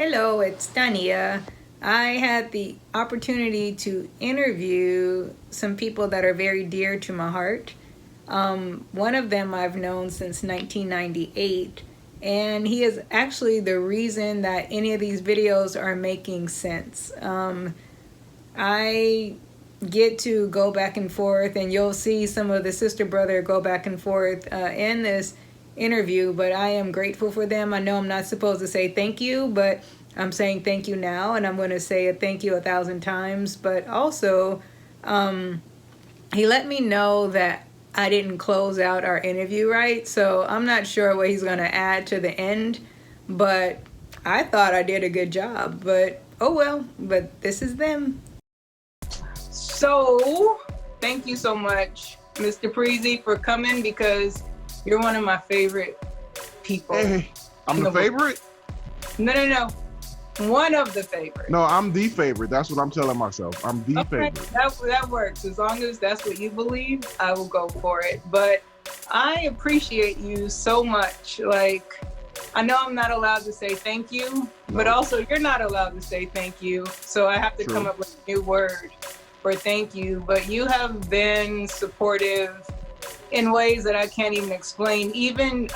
Hello, it's Tania. I had the opportunity to interview some people that are very dear to my heart. One of them I've known since 1998, and he is actually the reason that any of these videos are making sense. I get to go back and forth, and you'll see some of the sister brother go back and forth in this interview, but I am grateful for them. I know I'm not supposed to say thank you, but I'm saying thank you now, and I'm going to say a thank you 1,000 times. But also, he let me know that I didn't close out our interview right, so I'm not sure what he's going to add to the end, but I thought I did a good job. But oh well, but this is them. So, thank you so much, Mr. Preezee, for coming, because you're one of my favorite people. Hey, I'm the favorite? No. One of the favorites. No, I'm the favorite. That's what I'm telling myself. I'm the favorite. That works. As long as that's what you believe, I will go for it. But I appreciate you so much. Like, I know I'm not allowed to say thank you, but also you're not allowed to say thank you. So I have to come up with a new word for thank you. But you have been supportive in ways that I can't even explain, even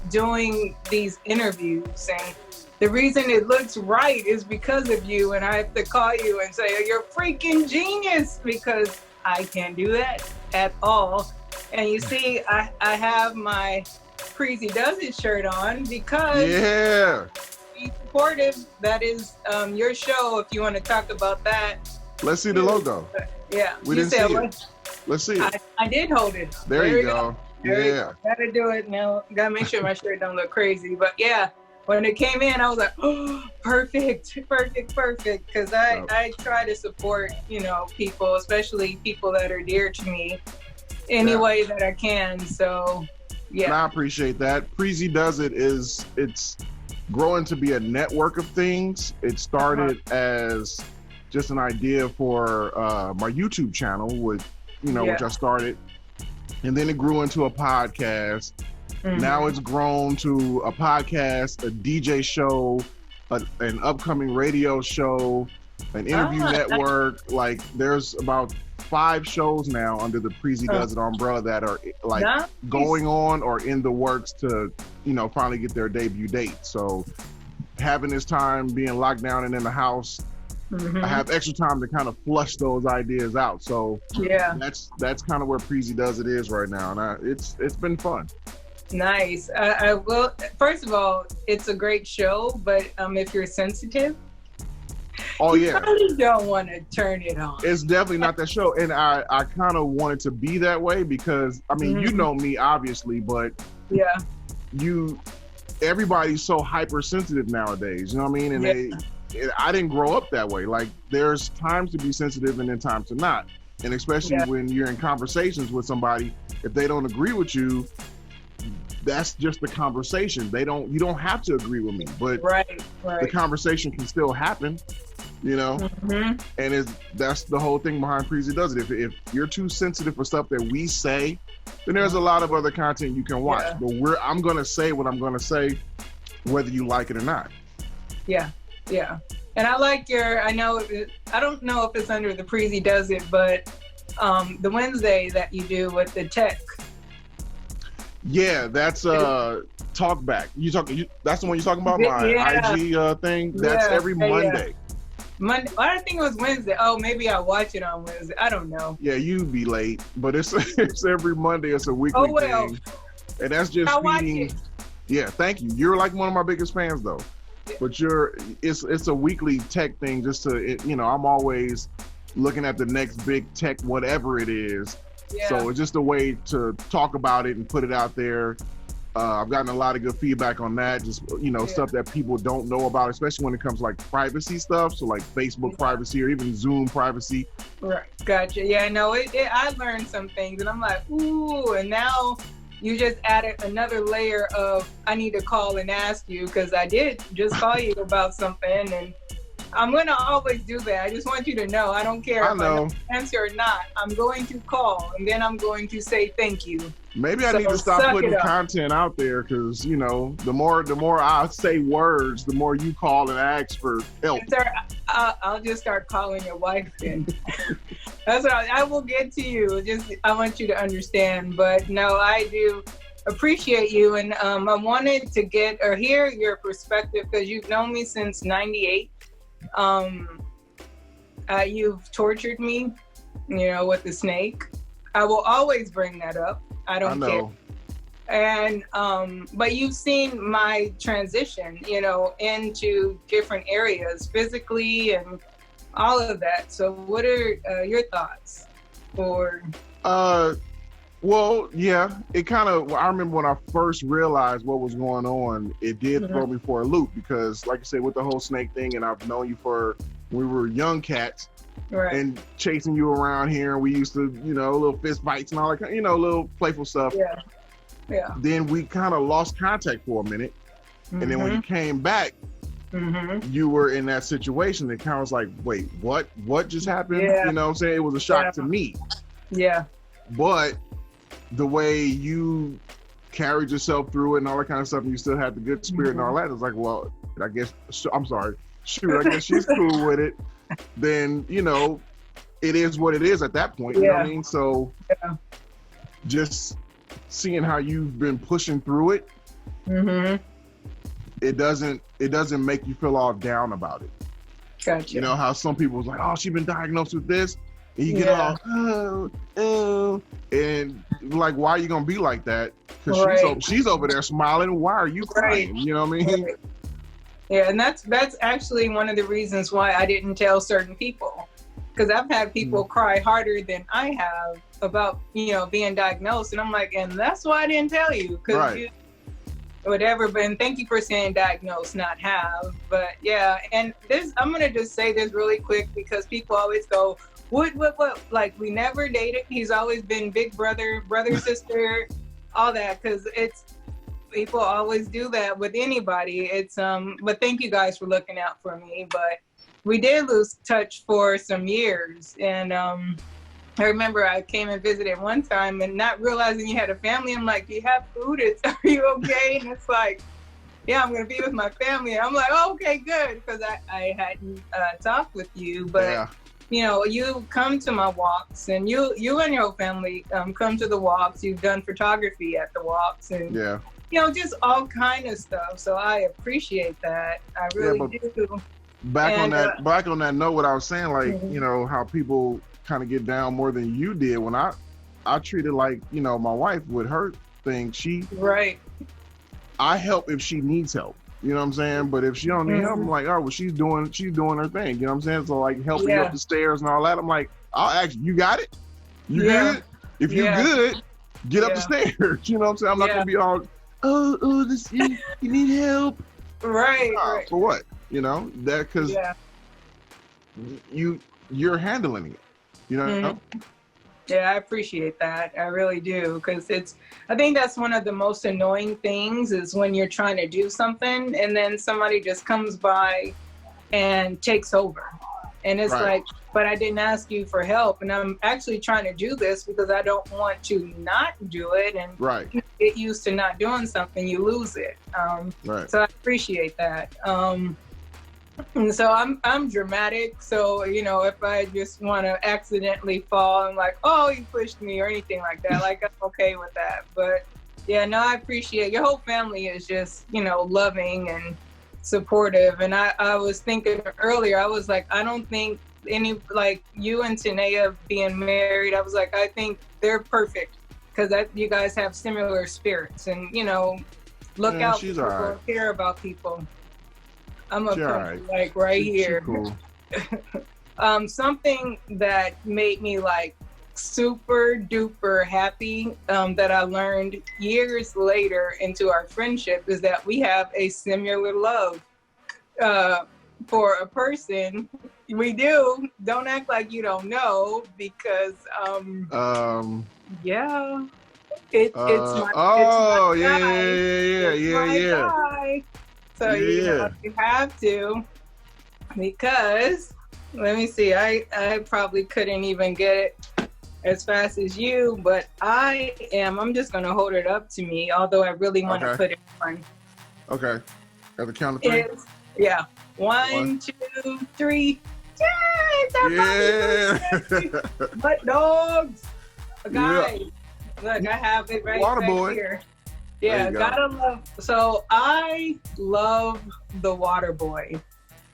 doing these interviews. And the reason it looks right is because of you, and I have to call you and say, you're a freaking genius, because I can't do that at all. And you see, I have my Preezee Does It shirt on because be supportive. That is your show, if you want to talk about that. Let's see the logo. Yeah. We didn't see it. Let's see it. I did hold it. There you go. Yeah. Gotta do it now. Gotta make sure my shirt don't look crazy. But yeah, when it came in, I was like, oh, perfect. Because I try to support, people, especially people that are dear to me, any way that I can. So yeah. And I appreciate that. Preezee Does It it's growing to be a network of things. It started as just an idea for my YouTube channel, which I started, and then it grew into a podcast. Now it's grown to a podcast, a DJ show, an upcoming radio show, an interview network. Like, there's about 5 shows now under the Preezee Does It umbrella that are going on or in the works to, finally get their debut date. So having this time being locked down and in the house, I have extra time to kind of flush those ideas out. So that's kind of where Preezee Does It is right now, and it's been fun. Nice. I will. First of all, it's a great show, but if you're sensitive, you probably don't want to turn it on. It's definitely not that show, and I kind of wanted to be that way because you know me obviously, but everybody's so hypersensitive nowadays. You know what I mean? And I didn't grow up that way. Like, there's times to be sensitive and then times to not. And especially when you're in conversations with somebody, if they don't agree with you, that's just the conversation. You don't have to agree with me, but the conversation can still happen, and that's the whole thing behind Preezee Does It. If you're too sensitive for stuff that we say, then there's a lot of other content you can watch. But I'm going to say what I'm going to say, whether you like it or not. Yeah. And I like I don't know if it's under the Preezee Does It, but the Wednesday that you do with the tech. Yeah, that's Talk Back. That's the one you're talking about, my IG thing. That's every Monday. Monday. I think it was Wednesday. Oh, maybe I watch it on Wednesday. I don't know. Yeah, you'd be late, but it's every Monday. It's a weekly thing, and that's just feeding. Yeah, thank you. You're like one of my biggest fans, though. But it's a weekly tech thing. Just to I'm always looking at the next big tech, whatever it is. Yeah. So it's just a way to talk about it and put it out there. I've gotten a lot of good feedback on that. Just stuff that people don't know about, especially when it comes to like privacy stuff. So like Facebook privacy or even Zoom privacy. Right. Gotcha. Yeah. No. I learned some things, and I'm like, ooh. And now you just added another layer of I need to call and ask you, because I did just call you about something, and I'm gonna always do that. I just want you to know. I don't care I if I know know. the answer or not. I'm going to call and then I'm going to say thank you. Maybe I So need to stop suck putting it up. content out there because you know the more I say words, the more you call and ask for help. Sir, I'll just start calling your wife then. That's what I will get to you. Just I want you to understand. But no, I do appreciate you, and I wanted to get or hear your perspective because you've known me since '98. You've tortured me, with the snake. I will always bring that up. I don't care. And but you've seen my transition, into different areas physically and all of that. So what are your thoughts? Well, yeah, it kind of, I remember when I first realized what was going on, it did throw me for a loop because, like I said, with the whole snake thing, and I've known you for when we were young cats Right. and chasing you around here, and we used to, little fist fights and all that, little playful stuff. Yeah. Yeah. Then we kind of lost contact for a minute. And then when you came back, you were in that situation that kind of was like, wait, what just happened? Yeah. You know what I'm saying? It was a shock to me. Yeah. But the way you carried yourself through it and all that kind of stuff, and you still had the good spirit and all that, it's like, well, I guess, I'm sorry. Shoot, I guess she's cool with it. Then, it is what it is at that point. You know what I mean? So just seeing how you've been pushing through it, it doesn't make you feel all down about it. Gotcha. You know how some people was like, oh, she's been diagnosed with this, and you get all, and like, why are you gonna be like that? Because she's over there smiling. Why are you crying? You know what I mean? Right. Yeah, and that's actually one of the reasons why I didn't tell certain people, because I've had people cry harder than I have about being diagnosed, and I'm like, and that's why I didn't tell you, because whatever. But and thank you for saying diagnosed, not have. But yeah, and this, I'm gonna just say this really quick because people always go, what? Like, we never dated. He's always been big brother, sister, all that, because it's, people always do that with anybody. It's but thank you guys for looking out for me. But we did lose touch for some years, and I remember I came and visited one time and not realizing you had a family. I'm like, do you have food? Are you okay? And it's like, yeah, I'm gonna be with my family. I'm like, oh, okay, good, because I hadn't talked with you, but you come to my walks, and you and your family come to the walks. You've done photography at the walks, and just all kind of stuff. So I appreciate that. I really do. Back on that note, what I was saying, like, how people kind of get down more than you did. When I treated like, my wife with her thing, I help if she needs help. You know what I'm saying? But if she don't need help, I'm like, oh, well, she's doing her thing. You know what I'm saying? So like helping you up the stairs and all that, I'm like, I'll ask you, got it? You good? If you good, get up the stairs. You know what I'm saying? I'm not gonna be all, this you need help. Right. For what? That because you're handling it. You know? Yeah, I appreciate that. I really do, because I think that's one of the most annoying things is when you're trying to do something and then somebody just comes by and takes over. And it's like, but I didn't ask you for help, and I'm actually trying to do this because I don't want to not do it. And you get used to not doing something, you lose it. So I appreciate that. And so I'm dramatic. So, if I just want to accidentally fall, I'm like, oh, you pushed me or anything like that. Like, I'm okay with that. But yeah, no, I appreciate your whole family is just, loving and supportive. And I was thinking earlier, I was like, I don't think like you and Tanea being married, I was like, I think they're perfect because you guys have similar spirits and, look out for people, care about people. I'm a like right here. Cool. Something that made me like super duper happy that I learned years later into our friendship is that we have a similar love for a person. We do. Don't act like you don't know, because it's my guy. So you have to. Because let me see, I probably couldn't even get it as fast as you, but I'm just gonna hold it up to me, although I really want to put it on. Okay. At the count of three? Yeah. One. 1, 2, 3. Yeah. Butt dogs. Guys, look, I have it right Water back boy. here. Yeah, gotta love. So I love The Water Boy.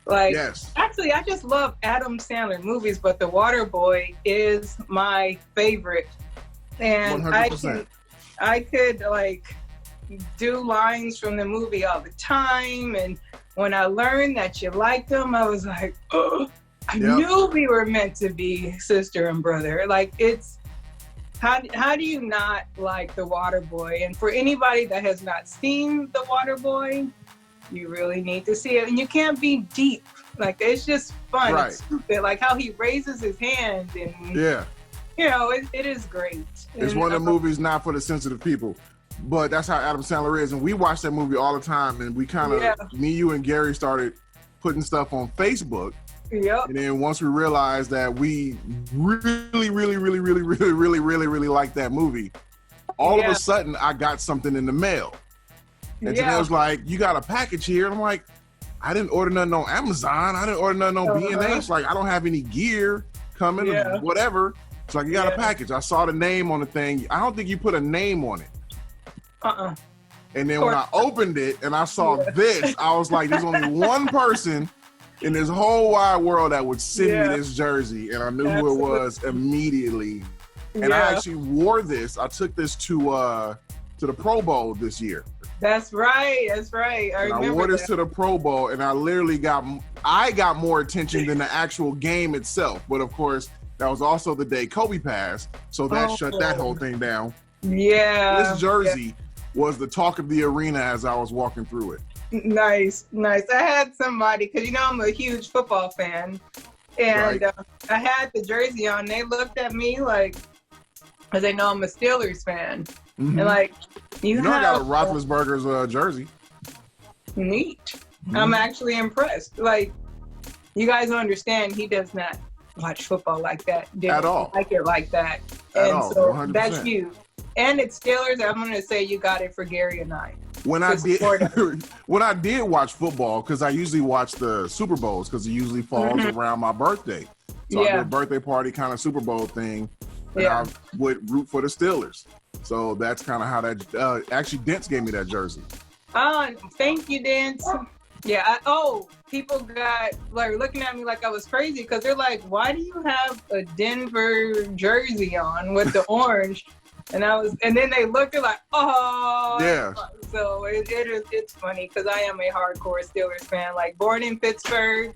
Like, actually, I just love Adam Sandler movies, but The Water Boy is my favorite. And 100%. I could like do lines from the movie all the time. And when I learned that you liked them, I was like, oh, I knew we were meant to be sister and brother. Like, it's, how do you not like The Water Boy? And for anybody that has not seen The Water Boy, you really need to see it. And you can't be deep. Like, it's just fun. Right. It's stupid. Like how he raises his hand and, you know, it is great. It's one of the movies not for the sensitive people. But that's how Adam Sandler is. And we watch that movie all the time. And we kind of, me, you, and Gary started putting stuff on Facebook. Yep. And then once we realized that we really like that movie, all of a sudden I got something in the mail. And Janelle was like, you got a package here. And I'm like, I didn't order nothing on Amazon. I didn't order nothing on B&H. Like, I don't have any gear coming or whatever. It's like, you got a package. I saw the name on the thing. I don't think you put a name on it. And then when I opened it and I saw this, I was like, there's only one person in this whole wide world that would send me this jersey, and I knew who it was immediately. And I actually wore this. I took this to the Pro Bowl this year. That's right. That's right. I wore this to the Pro Bowl, and I literally got more attention than the actual game itself. But of course, that was also the day Kobe passed, so that shut that whole thing down. Yeah. This jersey was the talk of the arena as I was walking through it. Nice. I had somebody, because you know I'm a huge football fan, and I had the jersey on. They looked at me like, because they know I'm a Steelers fan, and like, you know, I got a Roethlisberger's jersey. Neat. I'm actually impressed. Like, you guys don't understand, he does not watch football like that. At all. Like it like that. At and all. So 100%. that's you. And it's Steelers. I'm going to say you got it for Gary and I. When I did watch football, because I usually watch the Super Bowls, because it usually falls around my birthday. So I do a birthday party kind of Super Bowl thing, and I would root for the Steelers. So that's kind of how that, actually Dents gave me that jersey. Thank you, Dents. Yeah, people got like looking at me like I was crazy, because they're like, why do you have a Denver jersey on with the orange? And then they looked at like, oh. Yeah. So it's funny, because I am a hardcore Steelers fan. Like, born in Pittsburgh,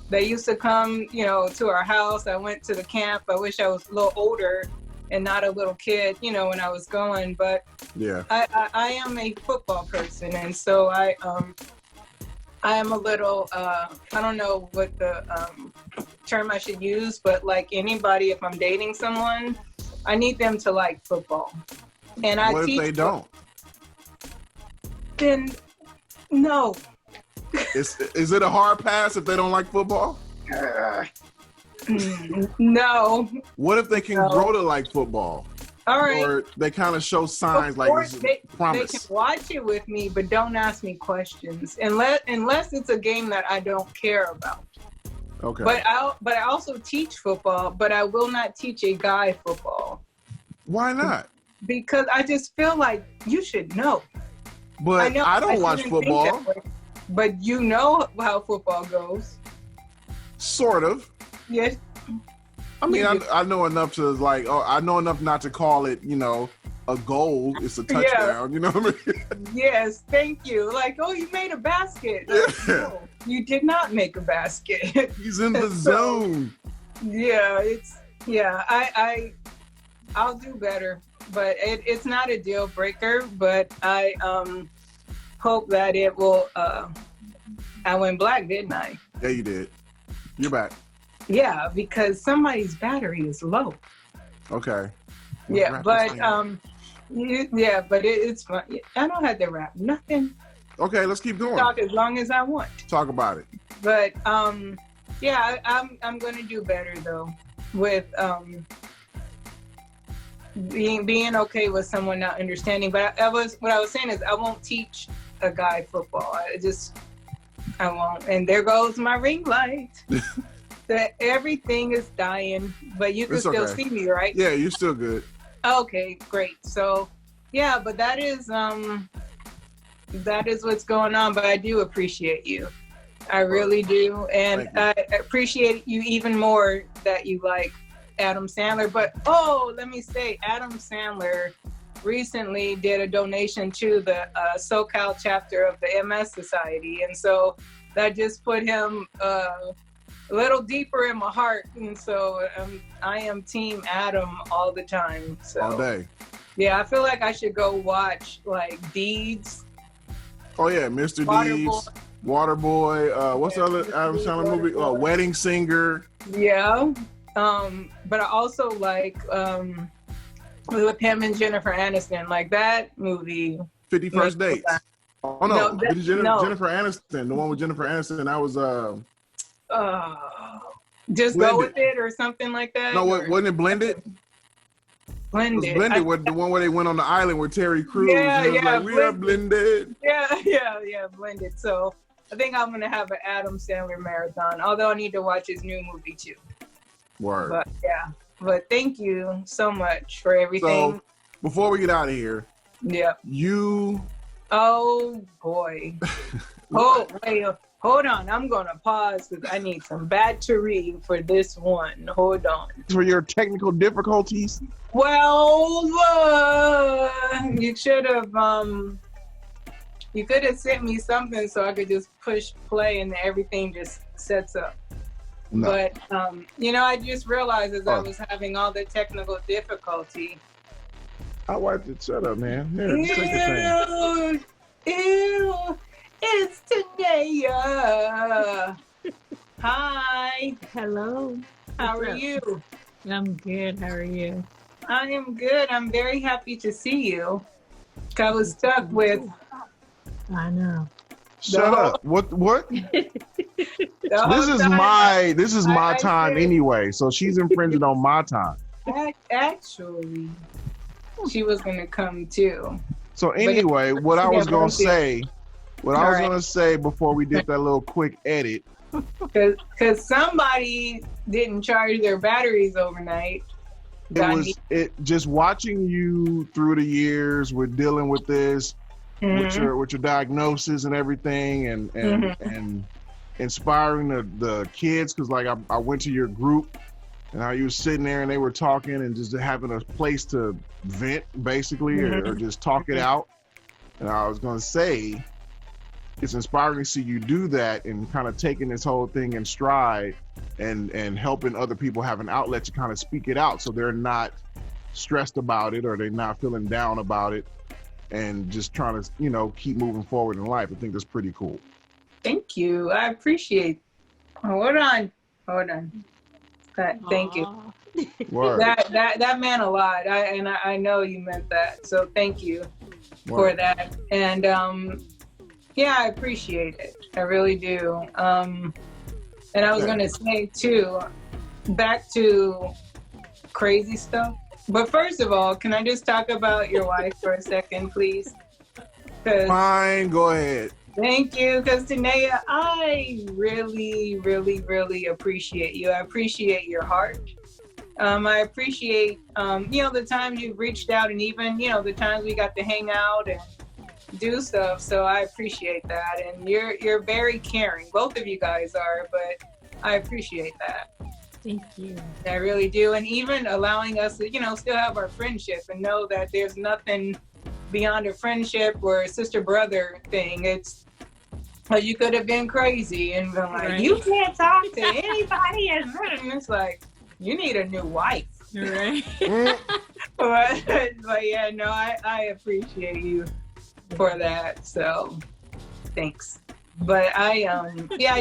they used to come, you know, to our house. I went to the camp. I wish I was a little older and not a little kid, you know, when I was going. But I am a football person, and so I am a little, I don't know what the term I should use, but like anybody, if I'm dating someone, I need them to like football. And what if they don't? Then no. Is it a hard pass if they don't like football? No. What if they can grow to like football? All right. Or they kind of show signs like promise. They can watch it with me, but don't ask me questions unless it's a game that I don't care about. Okay. But I also teach football, but I will not teach a guy football. Why not? Because I just feel like you should know. But I don't watch football. But you know how football goes. Sort of. Yes. I mean, I know enough to like, I know enough not to call it, you know, a goal. It's a touchdown. You know what I mean? Yes, thank you. Like, oh, you made a basket. No, you did not make a basket. He's in the zone. Yeah, I'll do better, but it's not a deal breaker. But I hope that it will. I went black, didn't I? Yeah, you did. You're back. Yeah, because somebody's battery is low. Okay. Yeah, but it's fun. I don't have to rap nothing. Okay, let's keep going. Talk as long as I want. Talk about it. But yeah, I'm gonna do better though with being okay with someone not understanding. But what I was saying is I won't teach a guy football. I won't. And there goes my ring light. That everything is dying, but you can It's still okay. see me, right? Yeah, you're still good. Okay, great. So yeah, but that is what's going on. But I do appreciate you. I really do. And I appreciate you even more that you like Adam Sandler. But let me say, Adam Sandler recently did a donation to the SoCal chapter of the MS Society. And so that just put him a little deeper in my heart. And so I am Team Adam all the time. So All day. yeah, I feel like I should go watch like Deeds. Oh yeah, Mr. Deeds, Waterboy. What's the other Adam Sandler movie? Wedding Singer. Yeah. But I also like with him and Jennifer Aniston, like that movie. 51st Dates. Oh no, Jennifer Aniston, the one with Jennifer Aniston. That was just Blended. Go With It or something like that. No, wasn't it Blended? Blended. It was Blended, the one where they went on the island with Terry Crews. Yeah, and it was yeah, like, we are blended. Yeah, Blended. So I think I'm gonna have an Adam Sandler marathon. Although I need to watch his new movie too. Word. But yeah. But thank you so much for everything. So before we get out of here, yeah. You. Oh boy. Oh wait. Hold on. I'm gonna pause because I need some battery for this one. Hold on. For your technical difficulties. Well, you should have. You could have sent me something so I could just push play and everything just sets up. No. But I just realized as I was having all the technical difficulty. I wiped it. Shut up, man. Here, ew, it's Tanea. Hi. Hello. How are you? I'm good. How are you? I am good. I'm very happy to see you. I was stuck with. I know. Shut up. What? This is my time anyway, so she's infringing on my time. Actually, she was gonna come too. So anyway, what I was gonna say before we did that little quick edit. Because somebody didn't charge their batteries overnight. Just watching you through the years with dealing with this. Mm-hmm. with your diagnosis and everything, and and inspiring the kids, because like I went to your group and how you were sitting there and they were talking and just having a place to vent basically, or just talk it out. And I was gonna say it's inspiring to see you do that and kind of taking this whole thing in stride and helping other people have an outlet to kind of speak it out so they're not stressed about it or they're not feeling down about it. And just trying to, keep moving forward in life. I think that's pretty cool. Thank you. I appreciate. Hold on. Thank you. Word. That meant a lot. I know you meant that. So thank you for that. And I appreciate it. I really do. And I was gonna say too, back to crazy stuff. But first of all, can I just talk about your wife for a second, please? Fine, go ahead. Thank you, because Tanea, I really, really, really appreciate you. I appreciate your heart. I appreciate, the times you've reached out and even, the times we got to hang out and do stuff. So I appreciate that. And you're very caring. Both of you guys are, but I appreciate that. Thank you. I really do. And even allowing us to, still have our friendship and know that there's nothing beyond a friendship or a sister-brother thing. It's, you could have been crazy and been like, you can't talk to anybody. And it's like, you need a new wife. Right. but yeah, no, I appreciate you for that. So thanks. But I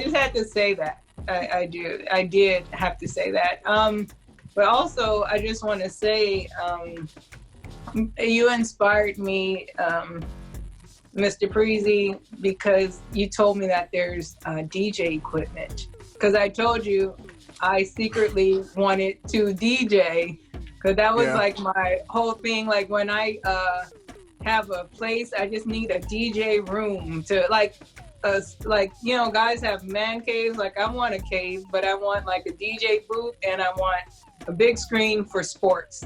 just had to say that. I did have to say that. But also, I just want to say, you inspired me Mr. Preezee, because you told me that there's DJ equipment. Because I told you I secretly wanted to DJ, because that was like my whole thing. Like when I have a place, I just need a DJ room to like you know, guys have man caves. Like I want a cave, but I want like a DJ booth, and I want a big screen for sports.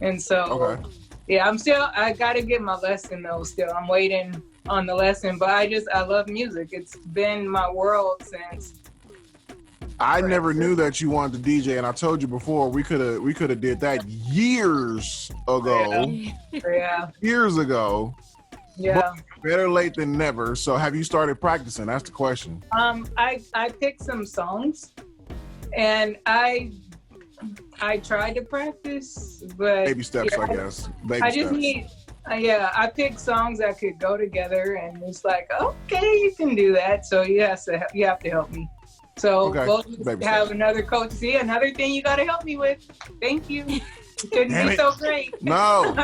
And so, yeah, I gotta get my lesson though. Still, I'm waiting on the lesson, but I love music. It's been my world since. I never knew that you wanted to DJ, and I told you before we could have did that years ago. Yeah. Years ago. Yeah. But better late than never. So have you started practicing? That's the question. I picked some songs, and I tried to practice, but baby steps, I guess. Baby I just steps. need. I picked songs that could go together, and it's like, okay, you can do that. So you have to help me. So we'll have another coach. See, another thing you got to help me with. Thank you. It couldn't be so great. No.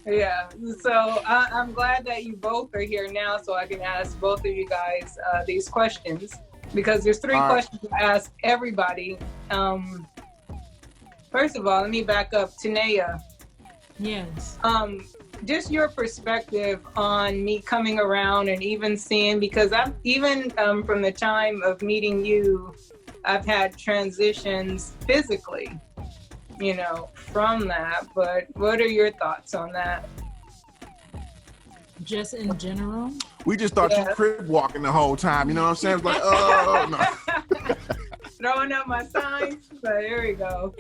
Yeah. So I'm glad that you both are here now, so I can ask both of you guys these questions, because there's three questions to ask everybody. First of all, let me back up. Tanea. Yes. Just your perspective on me coming around and even seeing, because I'm even from the time of meeting you, I've had transitions physically, you know, from that. But what are your thoughts on that? Just in general? We just thought you crib walking the whole time. You know what I'm saying? It's like, oh, no. Throwing up my signs, but here we go.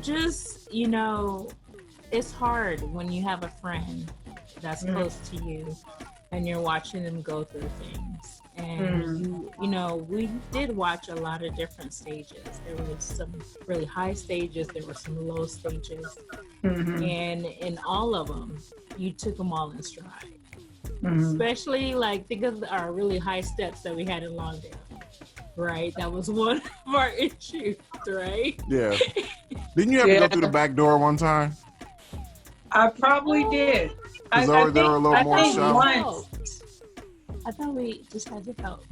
Just, you know, it's hard when you have a friend that's close to you and you're watching them go through things. And you know, we did watch a lot of different stages. There was some really high stages, there were some low stages, and in all of them, you took them all in stride. Especially like, think of our really high steps that we had in Longdale. Right, that was one of our issues, right? Yeah. Didn't you have to go through the back door one time? I probably did. Because there were a little more shots. I thought we just had to help.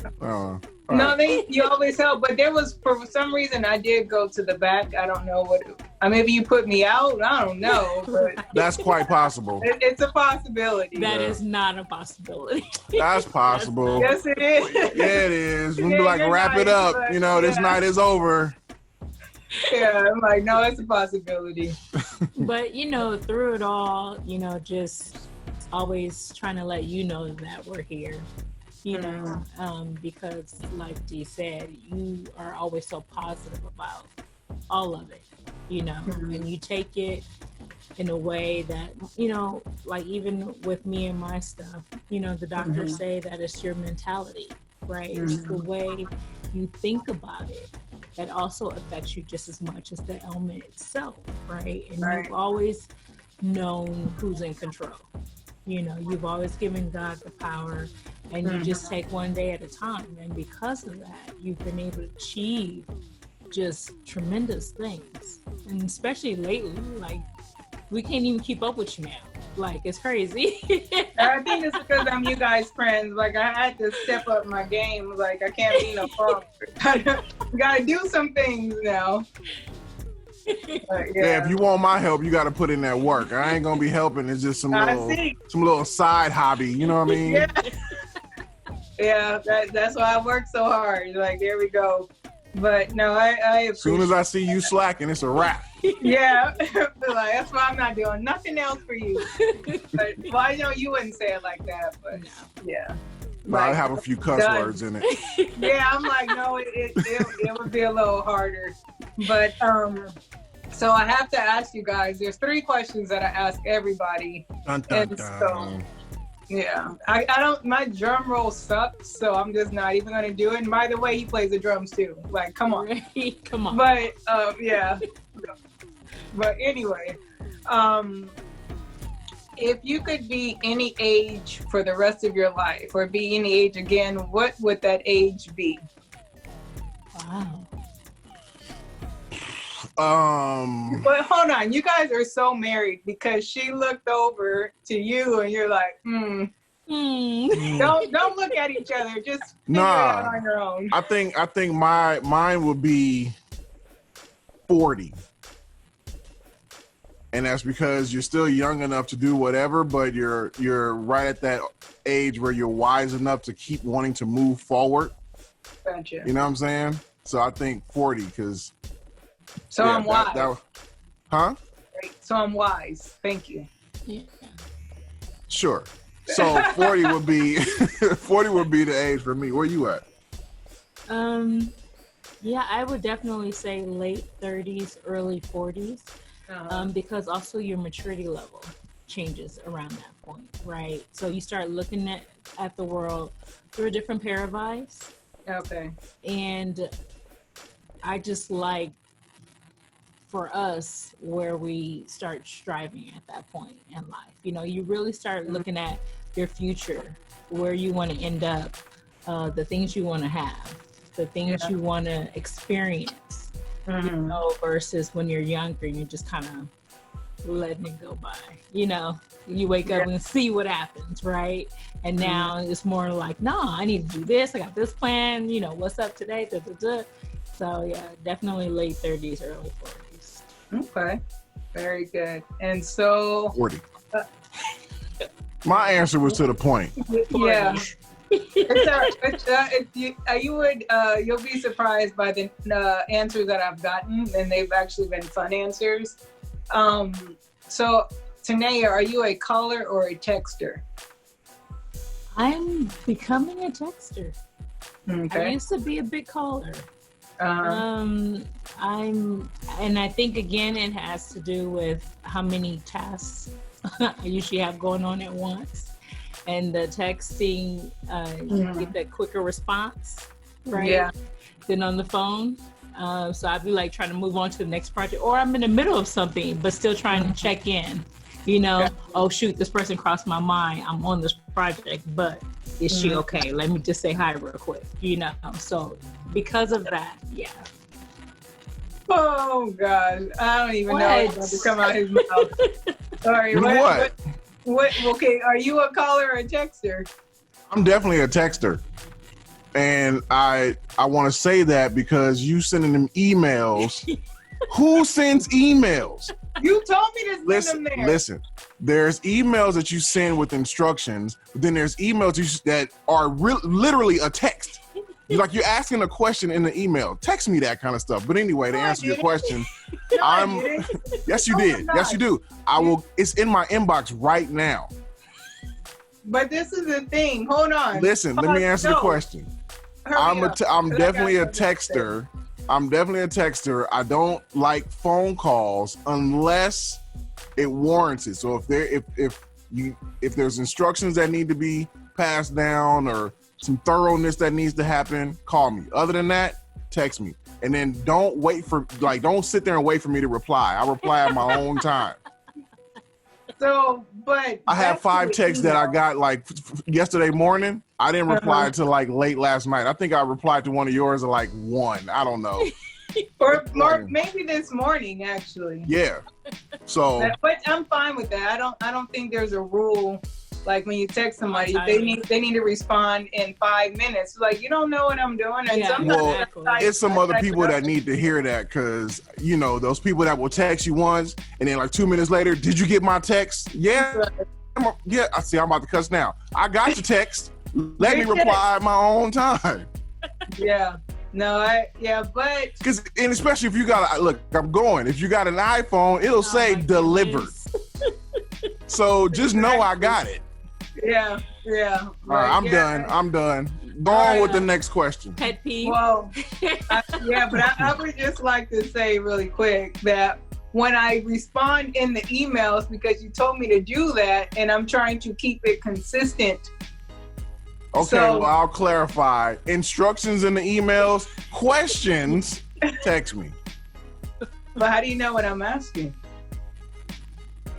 No, you always help, but there was, for some reason, I did go to the back. I don't know what. Maybe you put me out. I don't know. But that's quite possible. It's a possibility. That is not a possibility. That's possible. Yes, it is. Yeah, it is. We'll be like, wrap it up. But, you know, this night is over. Yeah, I'm like, no, it's a possibility. But, you know, through it all, you know, just always trying to let you know that we're here. You know, because like Dee said, you are always so positive about all of it, you know, and you take it in a way that, you know, like even with me and my stuff, you know, the doctors say that it's your mentality, right? It's the way you think about it that also affects you just as much as the ailment itself, right? And you've always known who's in control. You know, you've always given God the power, and you just take one day at a time. And because of that, you've been able to achieve just tremendous things. And especially lately, like, we can't even keep up with you now. Like, it's crazy. I think it's because I'm you guys' friends. Like, I had to step up my game. Like, I can't be no punk. Gotta do some things now. Yeah, if you want my help, you got to put in that work. I ain't gonna be helping. It's just some little side hobby. You know what I mean? Yeah. That's why I work so hard. Like, here we go. But no, I appreciate. As soon as I see you slacking, it's a wrap. Yeah, like, that's why I'm not doing nothing else for you. But, well, I know you wouldn't say it like that, but yeah. I have a few cuss words in it. Yeah, I'm like, no, it would be a little harder. But so I have to ask you guys. There's 3 questions that I ask everybody. Dun, dun, dun. So, yeah, I don't. My drum roll sucks, so I'm just not even gonna do it. And by the way, he plays the drums too. Like, come on, come on. But yeah. But anyway, if you could be any age for the rest of your life, or be any age again, what would that age be? Wow. But hold on, you guys are so married because she looked over to you and you're like, Don't look at each other. Just figure it out on your own. I think mine would be 40. And that's because you're still young enough to do whatever, but you're right at that age where you're wise enough to keep wanting to move forward. Gotcha. You know what I'm saying? So I think 40 because. So I'm wise. Huh? Right. So I'm wise. Thank you. Yeah. Sure. So 40 would be 40 would be the age for me. Where you at? Yeah, I would definitely say late 30s, early 40s. Because also your maturity level changes around that point, right? So you start looking at the world through a different pair of eyes. Okay. And I just like, for us, where we start striving at that point in life. You know, you really start looking at your future, where you want to end up, the things you want to have, the things you want to experience. You know, versus when you're younger, you're just kind of letting it go by. You know, you wake up and see what happens, right? And now it's more like, no, I need to do this. I got this plan. You know, what's up today? Da, da, da. So yeah, definitely late 30s, early 40s. Okay, very good. And so 40. My answer was to the point. Yeah. You'll be surprised by the answers that I've gotten, and they've actually been fun answers. So, Tanea, are you a caller or a texter? I'm becoming a texter. Okay. I used to be a big caller. And I think again it has to do with how many tasks I usually have going on at once. And the texting, you get that quicker response, right? Yeah. Than on the phone. So I'd be like trying to move on to the next project, or I'm in the middle of something, but still trying to check in. You know, oh shoot, this person crossed my mind. I'm on this project, but is she okay? Let me just say hi real quick. You know, so because of that, yeah. Oh God, I don't even know what's about to come out his mouth. Sorry, what? Okay, are you a caller or a texter? I'm definitely a texter. And I want to say that because you sending them emails. Who sends emails? You told me to send them there. Listen, there's emails that you send with instructions, but then there's emails that are literally a text. You're asking a question in the email. Text me that kind of stuff. But anyway, to answer your question, yes, you did. Yes, you do. I will. It's in my inbox right now. But this is the thing. Hold on. Listen, let me answer the question. I'm definitely a texter. I'm definitely a texter. I don't like phone calls unless it warrants it. So if there's instructions that need to be passed down or some thoroughness that needs to happen, call me. Other than that, text me. And then don't sit there and wait for me to reply. I reply at my own time. So, but I have 5 texts that I got yesterday morning. I didn't reply until late last night. I think I replied to one of yours at 1. I don't know. or maybe this morning, actually. Yeah. So. But I'm fine with that. I don't think there's a rule. Like when you text somebody, they need to respond in 5 minutes. Like, you don't know what I'm doing. And sometimes it's some other people that need to hear that because, those people that will text you once and then 2 minutes later, did you get my text? Yeah. Yeah. I see. I'm about to cuss now. I got your text. Let me reply at my own time. Yeah. No, but. And especially if you got, if you got an iPhone, it'll say delivered. So just know I got it. Yeah. All right, I'm done. Go on with the next question. Pet peeve. Well, but I would just like to say really quick that when I respond in the emails, because you told me to do that, and I'm trying to keep it consistent. Okay, well, I'll clarify. Instructions in the emails, questions, text me. But how do you know what I'm asking?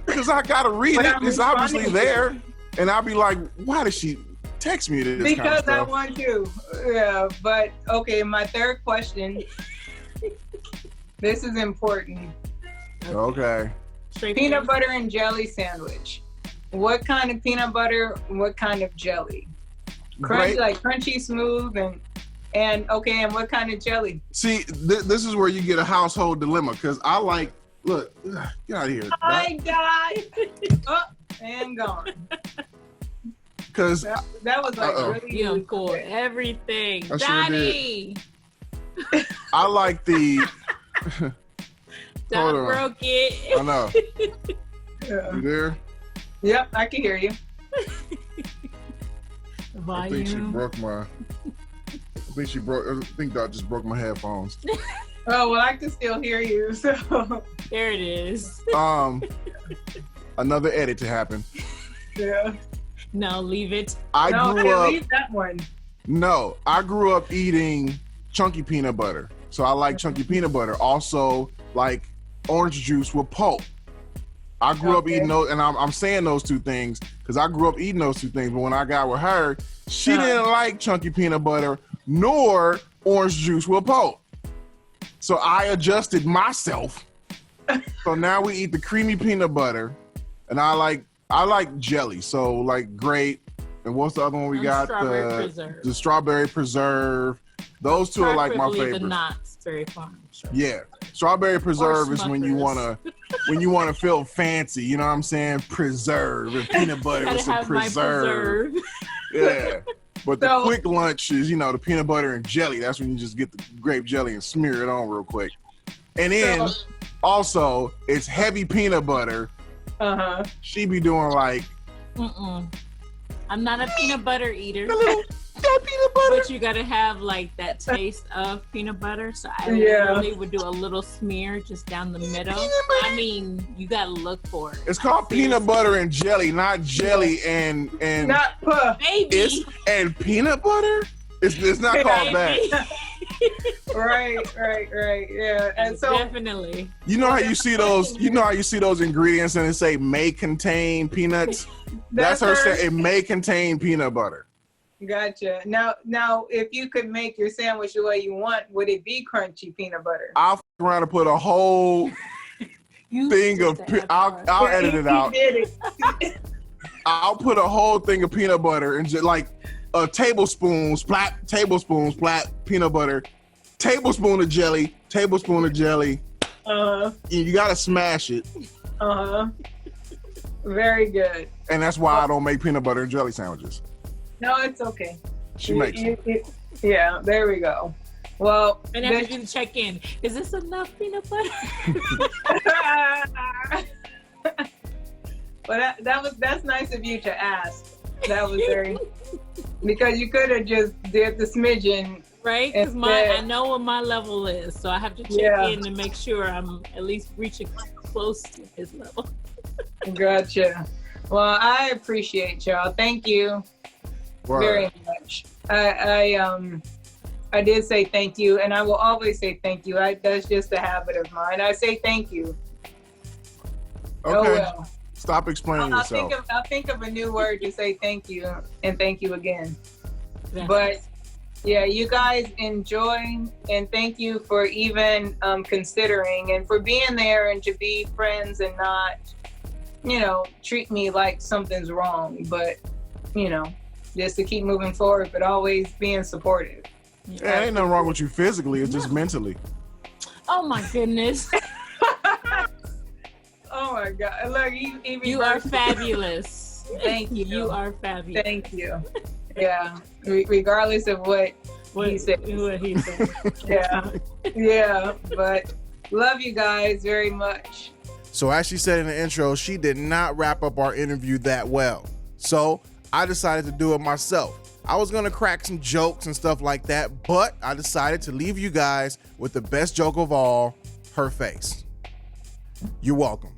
Because I gotta read it. It's obviously there. And I'll be like, why did she text me this? Because kind of stuff? I want to. Yeah, but okay, my third question. This is important. Okay. Straight Peanut face. butter and jelly sandwich. What kind of peanut butter? What kind of jelly? Crunchy, Great. like crunchy, smooth, and okay. And what kind of jelly? See, this is where you get a household dilemma because I like. Look, get out of here. I died. Oh, and gone. Because That was like really. You done pulled everything. I sure Donnie! I like the. Hold Don on. broke it. I know. Yeah. You there? Yep, I can hear you. I think she Volume. broke my. I think Doc just broke my headphones. Oh well, I can still hear you. So There it is. Another edit to happen. yeah. No, leave it. I No, grew up. leave that one. No, I grew up eating chunky peanut butter. So I like chunky peanut butter. Also, like orange juice with pulp. I grew up eating those, and I'm saying those two things because I grew up eating those two things. But when I got with her, she didn't like chunky peanut butter nor orange juice with pulp. So I adjusted myself. So now we eat the creamy peanut butter, and I like jelly. So like grape, and what's the other one we And got? strawberry preserve. The strawberry preserve. Those two are like my Preferably favorites. the Knott's Berry Farm. Sure. Yeah, strawberry preserve is when you Smuckers. wanna feel fancy. You know what I'm saying? Preserve and peanut butter Gotta with some have my preserve. Yeah. But the So- quick lunch is, the peanut butter and jelly. That's when you just get the grape jelly and smear it on real quick. And then So- also it's heavy peanut butter. Uh-huh. She be doing like I'm not a peanut butter eater. that peanut butter. But you gotta have like that taste of peanut butter. So I Yeah. literally would do a little smear just down the middle. I mean, you gotta look for it. It's called peanut butter and jelly, not jelly and Not puff. Baby. and peanut butter. It's not called that. Right. Yeah. And so Definitely. You know how you see those. You know how you see those ingredients and it say may contain peanuts. That's her saying it may contain peanut butter. Gotcha. Now, if you could make your sandwich the way you want, would it be crunchy peanut butter? I'll f- around and put a whole thing of. I'll edit it out. He did it. I'll put a whole thing of peanut butter and just like a tablespoon splat peanut butter, tablespoon of jelly. You gotta smash it, Very good. and that's why I don't make peanut butter and jelly sandwiches. No, it's okay. She makes them. Yeah, there we go. Well, And after you check in, is this enough peanut butter? but that's nice of you to ask. That was very because you could have just did the smidgen. Right? Because I know what my level is, so I have to check in to make sure I'm at least reaching close to his level. Gotcha. Well, I appreciate y'all. Thank you very much. I did say thank you, and I will always say thank you. That's just a habit of mine. I say thank you. Okay. Oh well. Stop explaining yourself. I'll think of a new word to say thank you and thank you again. That's But yeah, you guys enjoy and thank you for even considering and for being there and to be friends and not, treat me like something's wrong, but just to keep moving forward, but always being supportive. Yeah, ain't nothing wrong with you physically. It's just mentally. Oh my goodness. Oh my God! Look, You are fabulous. Thank you. You are fabulous. Thank you. Yeah, regardless of what he said. What he said. Yeah, but love you guys very much. So as she said in the intro, she did not wrap up our interview that well. So I decided to do it myself. I was gonna crack some jokes and stuff like that, but I decided to leave you guys with the best joke of all, her face. You're welcome.